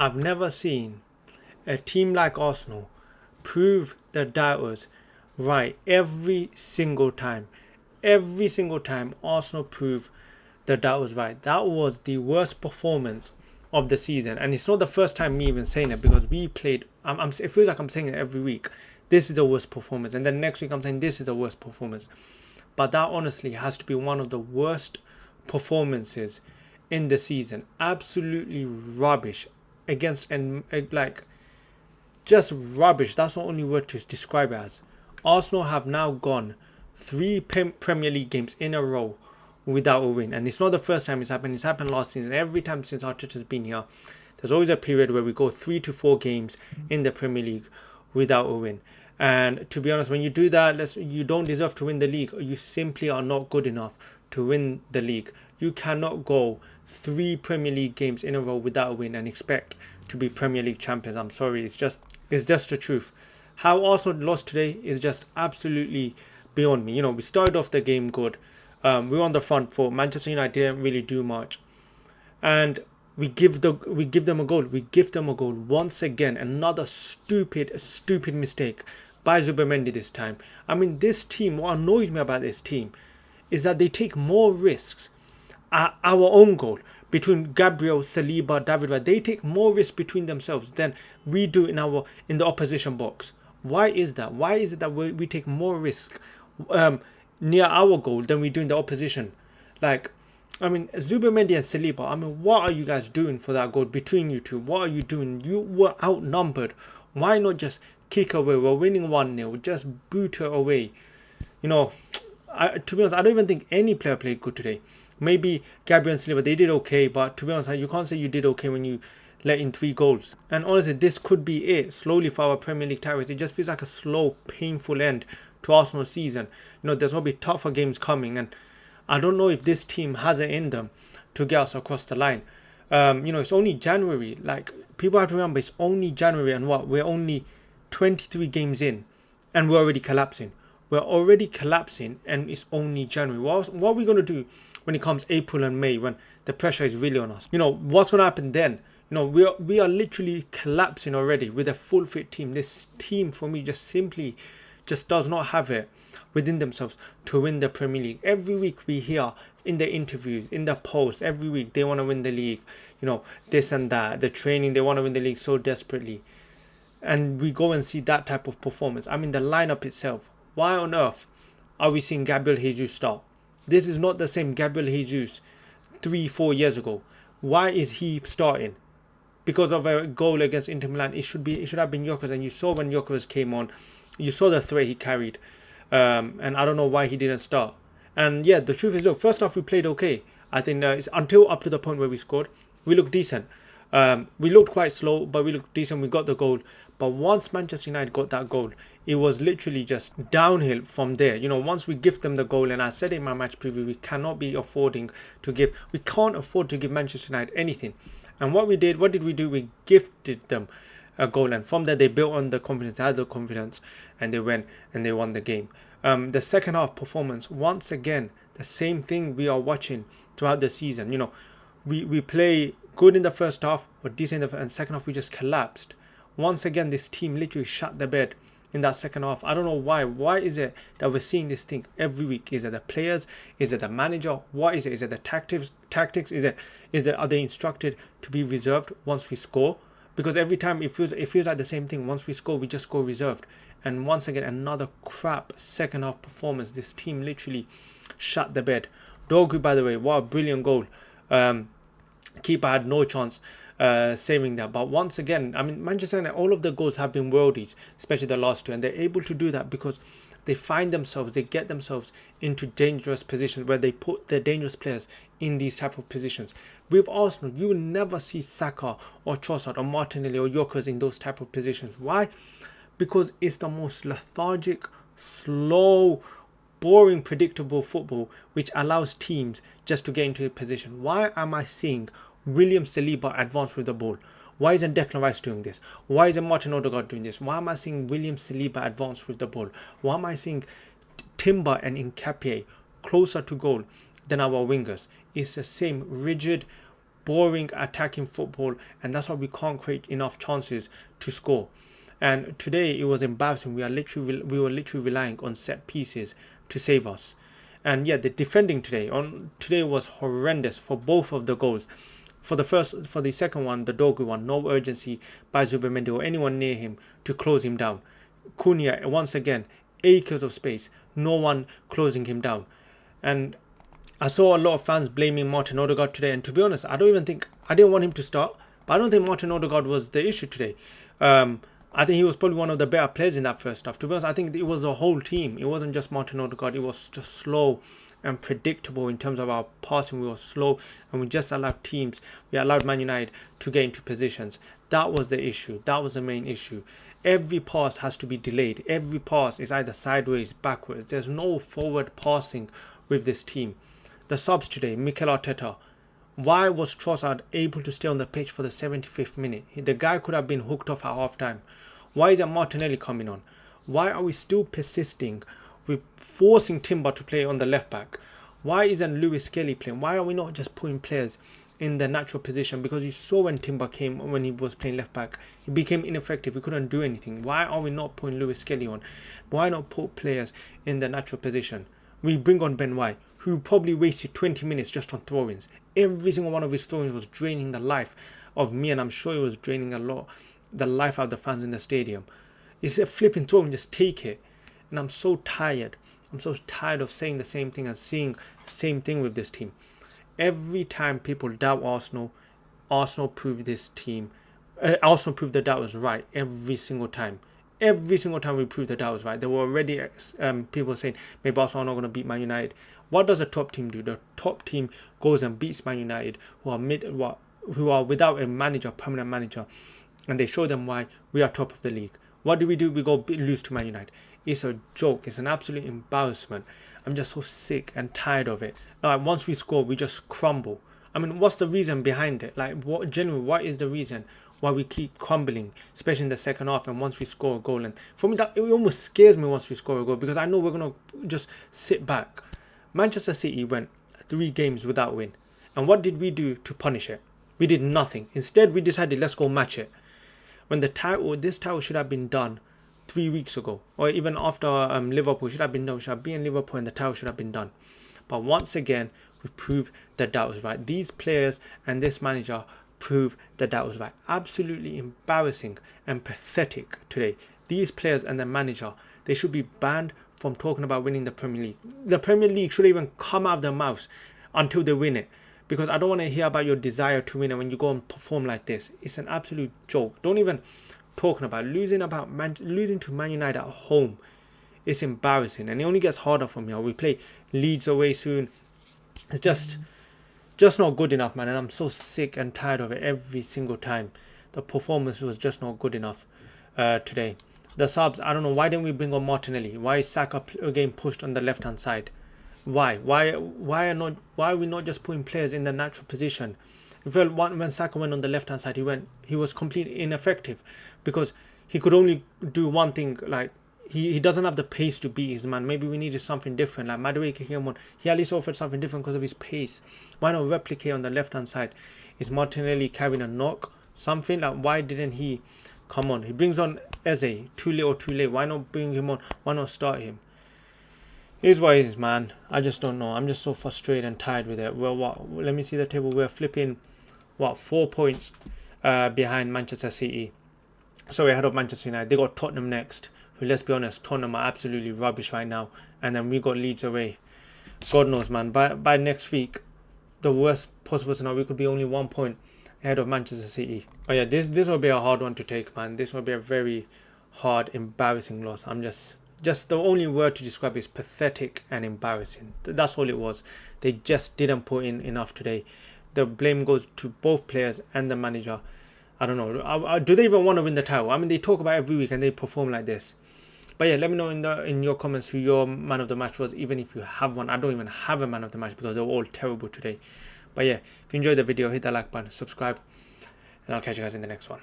I've never seen a team like Arsenal prove their doubters right every single time. Every single time Arsenal prove their doubters right. That was the worst performance of the season, and it's not the first time me even saying it because we played. It feels like I'm saying it every week. This is the worst performance, and then next week I'm saying this is the worst performance. But that honestly has to be one of the worst performances in the season. Absolutely rubbish against and like just rubbish. That's the only word to describe it as. Arsenal have now gone three Premier League games in a row without a win, and it's not the first time it's happened. It's happened last season. Every time since Arteta's been here, there's always a period where we go 3 to 4 games in the Premier League without a win. And to be honest, when you do that, you don't deserve to win the league. You simply are not good enough to win the league. You cannot go 3 Premier League games in a row without a win and expect to be Premier League champions. I'm sorry, it's just the truth. How Arsenal lost today is just absolutely beyond me. We started off the game good. We were on the front foot. Manchester United didn't really do much, and we give them a goal. We give them a goal once again. Another stupid mistake by Zubimendi this time. I mean, this team. What annoys me about this team is that they take more risks at our own goal. Between Gabriel, Saliba, David Raya, they take more risks between themselves than we do in the opposition box. Why is that? Why is it that we take more risk near our goal than we do in the opposition? Zubimendi and Saliba, what are you guys doing for that goal between you two? What are you doing? You were outnumbered. Why not just kick away? We're winning 1-0. Just boot it away. To be honest, I don't even think any player played good today. Maybe Gabriel and Saliba, they did okay, but to be honest, you can't say you did okay when you let in 3 goals. And honestly, this could be it slowly for our Premier League titles. It just feels like a slow, painful end to Arsenal's season. There's going to be tougher games coming, and I don't know if this team has it in them to get us across the line. It's only January. People have to remember, it's only January, and we're only 23 games in, and we're already collapsing. We're already collapsing, and it's only January. What are we going to do when it comes April and May, when the pressure is really on us? What's going to happen then? We are literally collapsing already with a full fit team. This team, for me, just does not have it within themselves to win the Premier League. Every week we hear in the interviews, in the posts, every week they want to win the league. This and that. The training, they want to win the league so desperately. And we go and see that type of performance. The lineup itself. Why on earth are we seeing Gabriel Jesus start? This is not the same Gabriel Jesus 3-4 years ago. Why is he starting? Because of a goal against Inter Milan. It should have been Gyökeres, and you saw when Gyökeres came on, you saw the threat he carried. And I don't know why he didn't start. And yeah, the truth is, look, first off, we played okay. I think it's until up to the point where we scored, we looked decent. We looked quite slow, but we looked decent. We got the goal. But once Manchester United got that goal, it was literally just downhill from there. Once we give them the goal, and I said in my match preview, we can't afford to give Manchester United anything. And what did we do? We gifted them a goal, and from there they built on the confidence, they had the confidence, and they went and they won the game. The second half performance, once again, the same thing we are watching throughout the season. We play good in the first half, or decent and second half we just collapsed. Once again, this team literally shut the bed in that second half. I don't know why. Why is it that we're seeing this thing every week? Is it the players? Is it the manager? What is it? Is it the tactics? Are they instructed to be reserved once we score? Because every time it feels like the same thing. Once we score, we just go reserved. And once again, another crap second half performance. This team literally shut the bed. Dogu, by the way, what a brilliant goal. Keeper had no chance saving that. But once again, Manchester United, all of the goals have been worldies, especially the last 2, and they're able to do that because they get themselves into dangerous positions where they put their dangerous players in these type of positions. With Arsenal, you will never see Saka or Trossard or Martinelli or Gyökeres in those type of positions. Why? Because it's the most lethargic, slow, boring, predictable football which allows teams just to get into a position. Why am I seeing William Saliba advance with the ball? Why isn't Declan Rice doing this? Why isn't Martin Odegaard doing this? Why am I seeing William Saliba advance with the ball? Why am I seeing Timber and Nketiah closer to goal than our wingers? It's the same rigid, boring attacking football, and that's why we can't create enough chances to score. And today it was embarrassing. We were literally relying on set pieces to save us. And yeah, the defending today was horrendous for both of the goals. For the second one, the Dogu one, no urgency by Zubimendi or anyone near him to close him down. Cunha, once again, acres of space, no one closing him down. And I saw a lot of fans blaming Martin Odegaard today, and to be honest, I didn't want him to start, but I don't think Martin Odegaard was the issue today. I think he was probably one of the better players in that first half. To be honest, I think it was the whole team. It wasn't just Martin Odegaard. It was just slow and predictable in terms of our passing. We were slow, and we just allowed Man United to get into positions. That was the issue. That was the main issue. Every pass has to be delayed. Every pass is either sideways, backwards. There's no forward passing with this team. The subs today, Mikel Arteta. Why was Trossard able to stay on the pitch for the 75th minute? The guy could have been hooked off at half time. Why isn't Martinelli coming on? Why are we still persisting with forcing Timber to play on the left back? Why isn't Lewis Skelly playing? Why are we not just putting players in the natural position? Because you saw when Timber came, when he was playing left back, he became ineffective. He couldn't do anything. Why are we not putting Lewis Skelly on? Why not put players in the natural position? We bring on Ben White, who probably wasted 20 minutes just on throw-ins. Every single one of his throw-ins was draining the life of me, and I'm sure it was draining the life out of the fans in the stadium. It's a flipping throw-in, just take it. And I'm so tired. I'm so tired of saying the same thing and seeing the same thing with this team. Every time people doubt Arsenal prove this team. Arsenal proved the doubt was right every single time. Every single time we proved that was right. There were already people saying maybe Arsenal are not going to beat Man United. What does the top team do? The top team goes and beats Man United, who are without a manager, permanent manager, and they show them why we are top of the league. What do? We go lose to Man United. It's a joke. It's an absolute embarrassment. I'm just so sick and tired of it. Like, once we score, we just crumble. I mean, what's the reason behind it? Like, what is the reason why we keep crumbling, especially in the second half and once we score a goal? And for me, it almost scares me once we score a goal, because I know we're going to just sit back. Manchester City went 3 games without win. And what did we do to punish it? We did nothing. Instead, we decided, let's go match it. When this title should have been done 3 weeks ago, or even after Liverpool should have been done. We should have beaten Liverpool and the title should have been done. But once again, we proved that was right. These players and this manager prove that was right. Absolutely embarrassing and pathetic today. These players and the manager, they should be banned from talking about winning the Premier League. The Premier League should even come out of their mouths until they win it, because I don't want to hear about your desire to win it when you go and perform like this. It's an absolute joke. Don't even talking about losing to Man United at home. It's embarrassing, and it only gets harder from here. We play Leeds away soon. It's just not good enough, man, and I'm so sick and tired of it every single time. The performance was just not good enough today. The subs, I don't know, why didn't we bring on Martinelli? Why is Saka again pushed on the left hand side? Why are we not just putting players in the natural position? When Saka went on the left hand side, he was completely ineffective, because he could only do one thing. Like, he doesn't have the pace to beat his man. Maybe we needed something different. Like Madueke came on, he at least offered something different because of his pace. Why not replicate on the left hand side? Is Martinelli carrying a knock? Something like, why didn't he come on? He brings on Eze too little, too late. Why not bring him on? Why not start him? Here's what it is, man. I just don't know. I'm just so frustrated and tired with it. Well, let me see the table. We're flipping 4 points behind Manchester City. So we're ahead of Manchester United. They got Tottenham next. But let's be honest, Tottenham are absolutely rubbish right now. And then we got Leeds away. God knows, man. By next week, the worst possible scenario, we could be only 1 point ahead of Manchester City. Oh yeah, this will be a hard one to take, man. This will be a very hard, embarrassing loss. I'm just the only word to describe is pathetic and embarrassing. That's all it was. They just didn't put in enough today. The blame goes to both players and the manager. I don't know. Do they even want to win the title? I mean, they talk about it every week and they perform like this. But yeah, let me know in your comments who your man of the match was, even if you have one. I don't even have a man of the match because they were all terrible today. But yeah, if you enjoyed the video, hit that like button, subscribe, and I'll catch you guys in the next one.